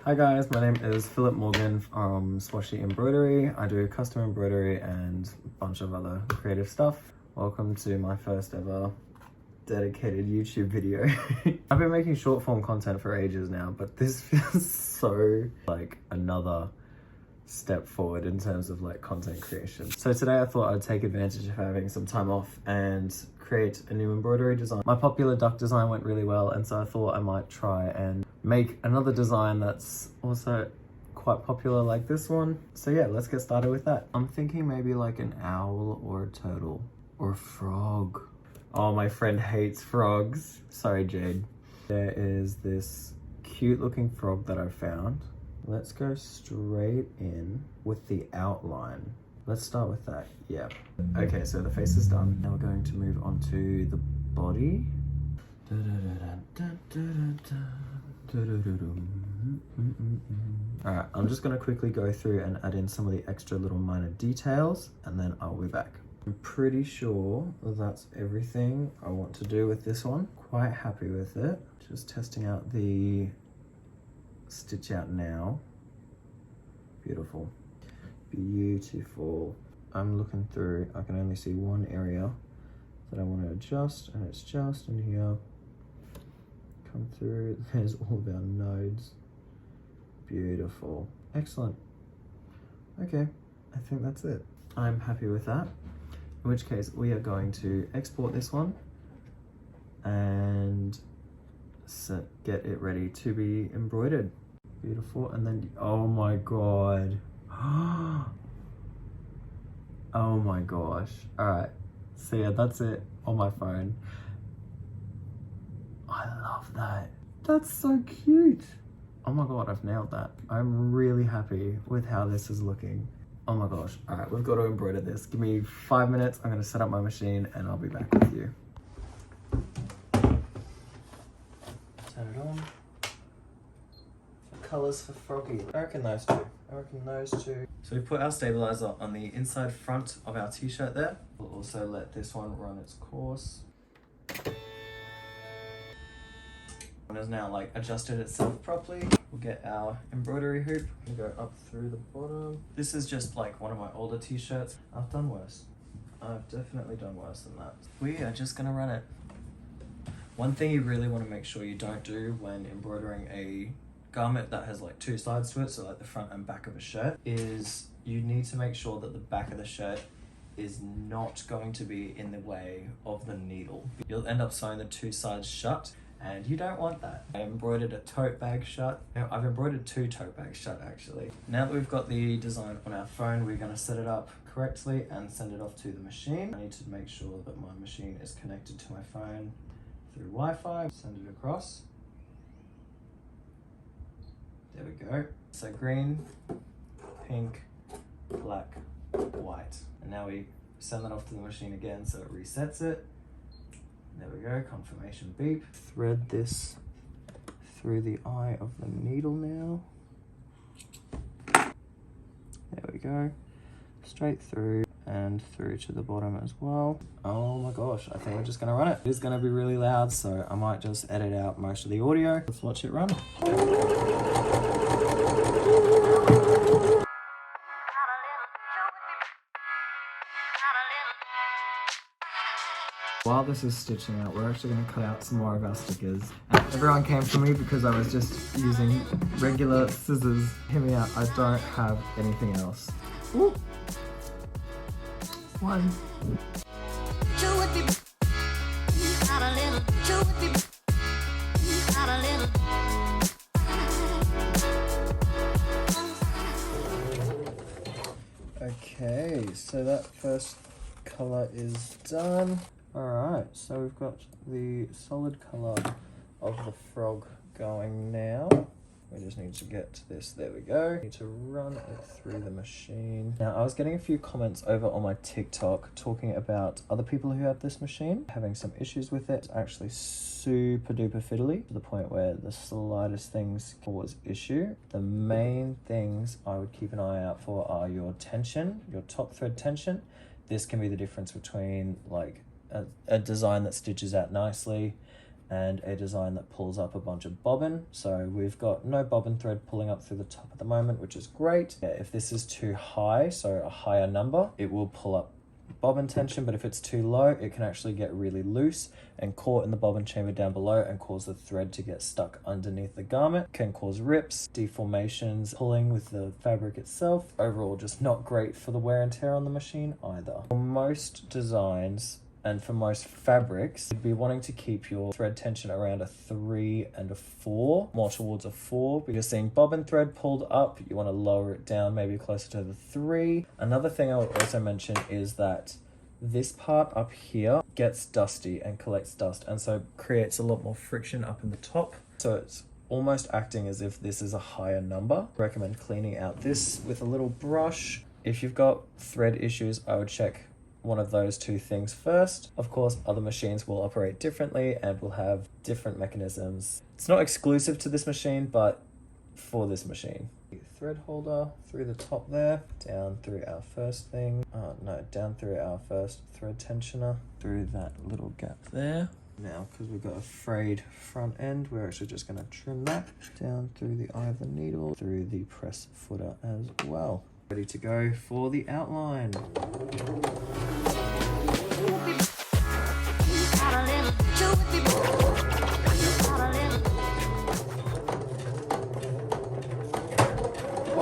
Hi guys, my name is Philip Morgan from Swashy Embroidery. I do custom embroidery and a bunch of other creative stuff. Welcome to my first ever dedicated YouTube video. I've been making short form content for ages now, but this feels so like another step forward in terms of like content creation. So today I thought I'd take advantage of having some time off and create a new embroidery design. My popular duck design went really well, and so I thought I might try and make another design that's also quite popular like this one. So yeah, let's get started with that. I'm thinking maybe like an owl or a turtle or a frog. Oh, my friend hates frogs. Sorry, Jade. There is this cute looking frog that I found. Let's go straight in with the outline. Let's start with that, yeah. Okay, so the face is done. Now we're going to move on to the body. Alright, I'm just gonna quickly go through and add in some of the extra little minor details, and then I'll be back. I'm pretty sure that's everything I want to do with this one. Quite happy with it. Just testing out the stitch out now. Beautiful. Beautiful. I'm looking through, I can only see one area that I want to adjust, and it's just in here. Come through, there's all of our nodes. Beautiful. Excellent. Okay, I think that's it. I'm happy with that. In which case we are going to export this one and get it ready to be embroidered. Beautiful. And then, oh my god. Oh my gosh. All right, so yeah, that's it on my phone. I love that. That's so cute. Oh my god, I've nailed that. I'm really happy with how this is looking. Oh my gosh. All right, we've got to embroider this. Give me 5 minutes. I'm gonna set up my machine and I'll be back with you. Turn it on. Colors for Froggy. I reckon those two. So we put our stabilizer on the inside front of our t-shirt there. We'll also let this one run its course. It has now like adjusted itself properly. We'll get our embroidery hoop and go up through the bottom. This is just like one of my older t-shirts. I've done worse. I've definitely done worse than that. We are just gonna run it. One thing you really want to make sure you don't do when embroidering a garment that has like two sides to it, so like the front and back of a shirt, is you need to make sure that the back of the shirt is not going to be in the way of the needle. You'll end up sewing the two sides shut, and you don't want that. I embroidered a tote bag shut. No, I've embroidered two tote bags shut actually. Now that we've got the design on our phone, we're going to set it up correctly and send it off to the machine. I need to make sure that my machine is connected to my phone through Wi-Fi. Send it across. There we go. So green, pink, black, white. And now we send that off to the machine again so it resets it. There we go, confirmation beep. Thread this through the eye of the needle now. There we go. Straight through and through to the bottom as well. Oh my gosh, I think we're just gonna run it. It is gonna be really loud, so I might just edit out most of the audio. Let's watch it run. While this is stitching out, we're actually going to cut out some more of our stickers. And everyone came for me because I was just using regular scissors. Hear me out, I don't have anything else. Ooh. One. Okay, so that first color is done. Alright, so we've got the solid color of the frog going now. We just need to get to this, there we go. Need to run it through the machine. Now, I was getting a few comments over on my TikTok talking about other people who have this machine, having some issues with it. It's actually super duper fiddly to the point where the slightest things cause issue. The main things I would keep an eye out for are your tension, your top thread tension. This can be the difference between like a design that stitches out nicely and a design that pulls up a bunch of bobbin. So we've got no bobbin thread pulling up through the top at the moment, which is great. Yeah, if this is too high, so a higher number, it will pull up bobbin tension, but if it's too low, it can actually get really loose and caught in the bobbin chamber down below and cause the thread to get stuck underneath the garment. Can cause rips, deformations, pulling with the fabric itself. Overall, just not great for the wear and tear on the machine either. For most designs and for most fabrics, you'd be wanting to keep your thread tension around a 3 and a 4, more towards a 4. But you're seeing bobbin thread pulled up, you want to lower it down maybe closer to the 3. Another thing I would also mention is that this part up here gets dusty and collects dust, and so creates a lot more friction up in the top. So it's almost acting as if this is a higher number. I recommend cleaning out this with a little brush. If you've got thread issues, I would check one of those two things first. Of course, other machines will operate differently and will have different mechanisms. It's not exclusive to this machine, but for this machine. Thread holder through the top there, down through our first thing. Down through our first thread tensioner, through that little gap there. Now, because we've got a frayed front end, we're actually just going to trim that down through the eye of the needle, through the press footer as well. Ready to go for the outline.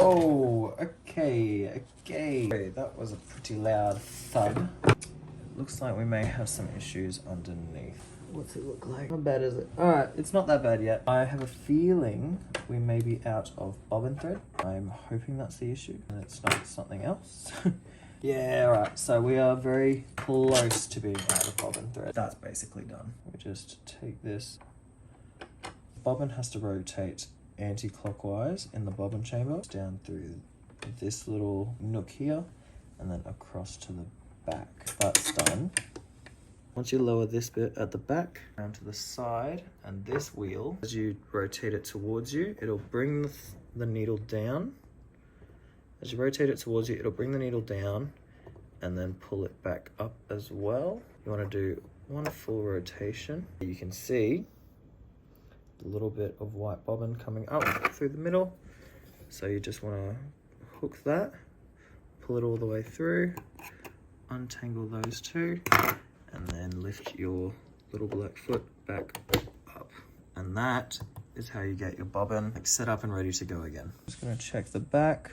Oh, okay. That was a pretty loud thud. Looks like we may have some issues underneath. What's it look like? How bad is it? Alright, it's not that bad yet. I have a feeling we may be out of bobbin thread. I'm hoping that's the issue and it's not something else. Yeah, right. So we are very close to being out of bobbin thread. That's basically done. We just take this. Bobbin has to rotate anti-clockwise in the bobbin chamber, down through this little nook here, and then across to the back. That's done. Once you lower this bit at the back, down to the side, and this wheel, as you rotate it towards you, it'll bring the needle down. As you rotate it towards you, it'll bring the needle down and then pull it back up as well. You want to do one full rotation. You can see a little bit of white bobbin coming up through the middle. So you just want to hook that, pull it all the way through, untangle those two, and then lift your little black foot back up. And that is how you get your bobbin set up and ready to go again. Just going to check the back.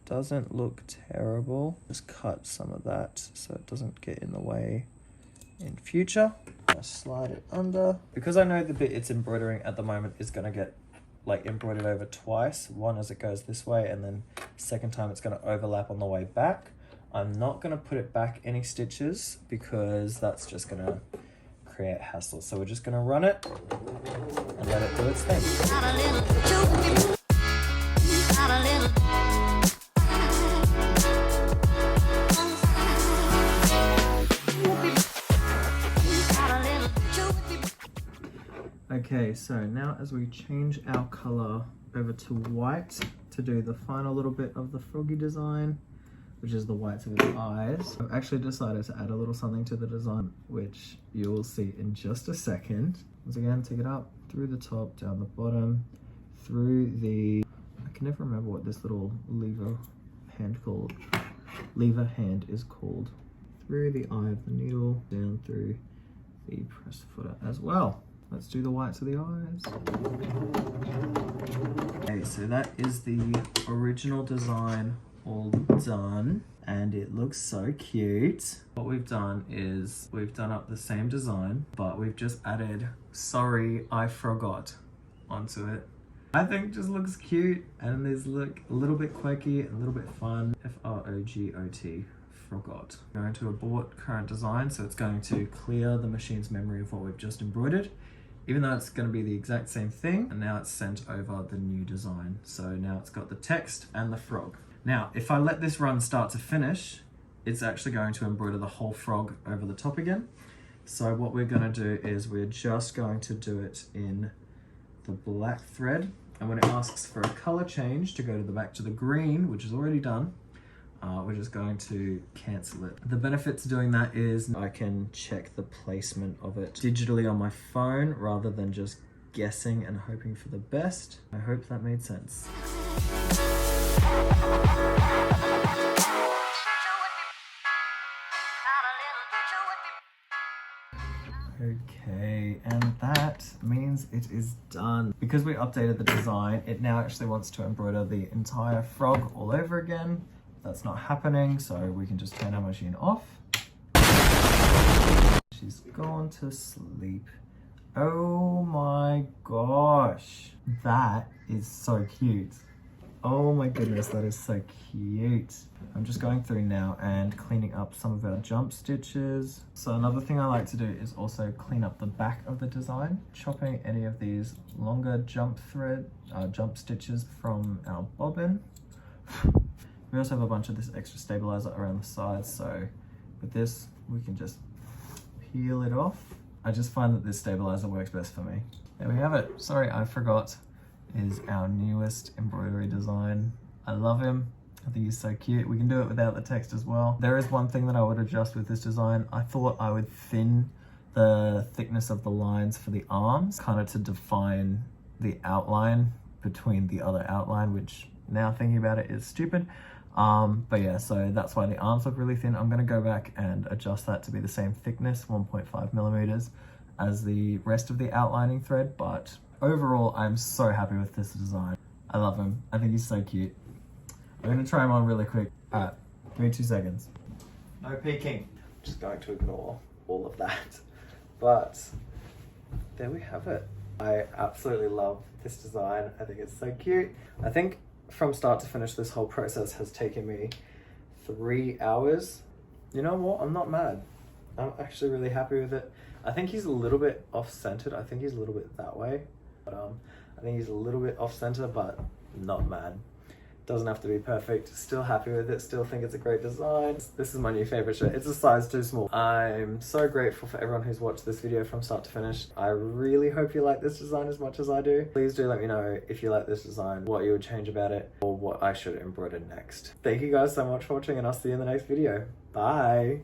Doesn't look terrible. Just cut some of that so it doesn't get in the way in future. I slide it under. Because I know the bit it's embroidering at the moment is going to get like embroidered over twice. One as it goes this way, and then second time it's going to overlap on the way back. I'm not going to put it back any stitches because that's just going to create hassle. So we're just going to run it and let it do its thing. Okay, so now as we change our color over to white to do the final little bit of the froggy design, which is the whites of his eyes, I've actually decided to add a little something to the design, which you will see in just a second. Once again, take it up through the top, down the bottom, through the, I can never remember what this little lever hand is called, through the eye of the needle, down through the press footer as well. Let's do the whites of the eyes. Okay, so that is the original design all done, and it looks so cute. What we've done is we've done up the same design, but we've just added "sorry, I forgot" onto it. I think it just looks cute, and there's look a little bit quirky and a little bit fun. F-R-O-G-O-T, forgot. I'm going to abort current design, so it's going to clear the machine's memory of what we've just embroidered, even though it's going to be the exact same thing. And now it's sent over the new design. So now it's got the text and the frog. Now, if I let this run start to finish, it's actually going to embroider the whole frog over the top again. So what we're going to do is we're just going to do it in the black thread. And when it asks for a color change to go to the back to the green, which is already done, we're just going to cancel it. The benefit to doing that is I can check the placement of it digitally on my phone rather than just guessing and hoping for the best. I hope that made sense. Okay, and that means it is done. Because we updated the design, it now actually wants to embroider the entire frog all over again. That's not happening, so we can just turn our machine off. She's gone to sleep. Oh my gosh, that is so cute. Oh my goodness, that is so cute. I'm just going through now and cleaning up some of our jump stitches. So another thing I like to do is also clean up the back of the design, chopping any of these longer jump stitches from our bobbin. We also have a bunch of this extra stabilizer around the sides, so with this we can just peel it off. I just find that this stabilizer works best for me. There we have it. Sorry, I forgot. Is our newest embroidery design. I love him. I think he's so cute. We can do it without the text as well. There is one thing that I would adjust with this design. I thought I would thin the thickness of the lines for the arms, kind of to define the outline between the other outline, which now thinking about it is stupid. But yeah, so that's why the arms look really thin. I'm gonna go back and adjust that to be the same thickness, 1.5 millimeters, as the rest of the outlining thread, but overall, I'm so happy with this design. I love him. I think he's so cute. I'm gonna try him on really quick. Alright, give me 2 seconds. No peeking. Just going to ignore all of that. But there we have it. I absolutely love this design. I think it's so cute. I think from start to finish, this whole process has taken me 3 hours. You know what? I'm not mad. I'm actually really happy with it. I think he's a little bit off-centered. I think he's a little bit that way. But I think he's a little bit off-center, but not mad. Doesn't have to be perfect. Still happy with it. Still think it's a great design. This is my new favorite shirt. It's a size too small. I'm so grateful for everyone who's watched this video from start to finish. I really hope you like this design as much as I do. Please do let me know if you like this design, what you would change about it, or what I should embroider next. Thank you guys so much for watching, and I'll see you in the next video. Bye.